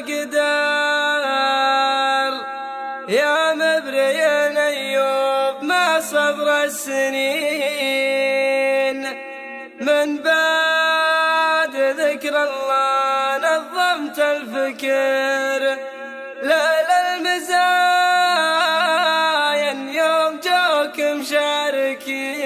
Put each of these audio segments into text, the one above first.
القدر يا مبري أيوب ما صبر السنين، من بعد ذكر الله نظمت الفكر. لا المزاين يوم جوك مشاركين،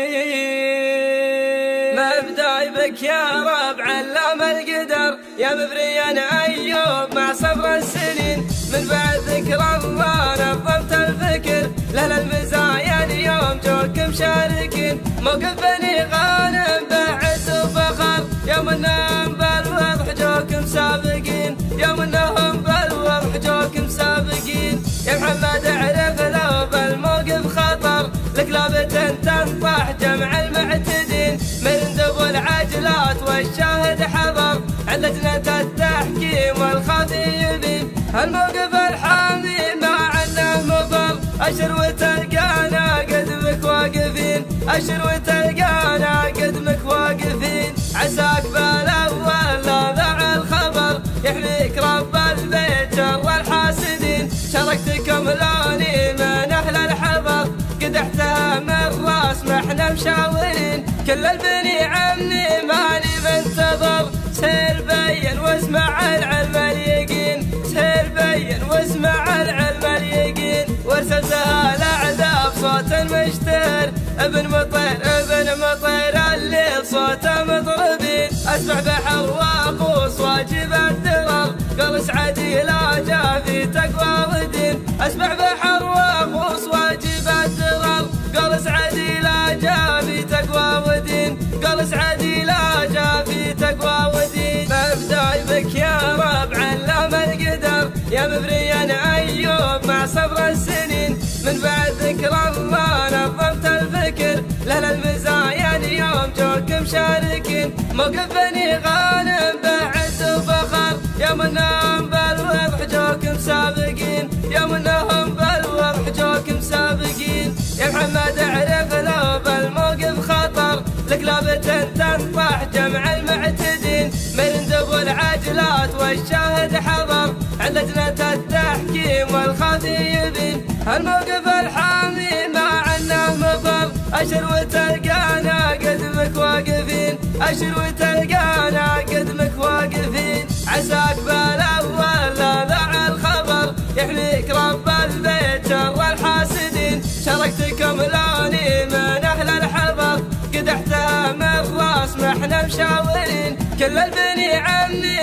مبداي بك يا رب علام القدر يا مبريا أيوب مع صبر السنين، من بعد ذكر الله نظمت الفكر. لا المزاين يوم جوك مشاركين، موقف بني غانم بعز وفخر يوم انهم بالوضح جوك مسابقين، يوم انهم بالوضح جوك مسابقين. يا محمد اعرف لو بالموقف خطر لك لابد تنطح جمع المعتدين، من ذو العجلات والشاهد حضر عند لجنة التحكيم والخافي يبين. الموقف الحامي مع انه مفر اشر وتلقانا قدمك واقفين، اشر وتلقانا قدمك واقفين. عساك بالاول لا ضاع الخبر يحميك رب البيت شر الحاسدين، شاركتكم لوني من اهل الحضر قدحتها من راس ما احنا مشاورين. كل البني عمي ماني منتظر سير بين واسمع العلم اليقين، سير بين واسمع العلم اليقين. وارسلتها الاعداء بصوت مشتهر ابن مطير الليل صوته مطربين. اسمع بحر واقوس واجب الدرر قال سعدي لا جاء في تقوى ودين، اسمع بحر واقوس واجب الدرر قال سعدي لا جاء في تقوى ودين، قال سعدي لا جاء في تقوى ودين. مبداي بك يا رب علام القدر يا مبريا أيوب مع صبر السنين، من بعد ذكر الله نظمت الفكر. لا المزاين يوم جوك مشاركين، موقف بني غانم بعز وفخر يوم انهم بالوضح جوك مسابقين، يوم انهم بالوضح جوك مسابقين. يا محمد اعرف لو بالموقف خطر لك لابد تنطح جمع المعتدين، من ذو العجلات والشاهد حضر عند لجنة التحكيم والخافي يبين. الموقف الحامي مع انه مفر اشر وتلقانا قدمك واقفين، اشر وتلقانا قدمك واقفين. عساك بالاول لا ضاع الخبر يحميك رب البيت شر الحاسدين، شاركتكم لوني من اهل الحضر قدحتها من راس ما احنا مشاورين. كل البني عمي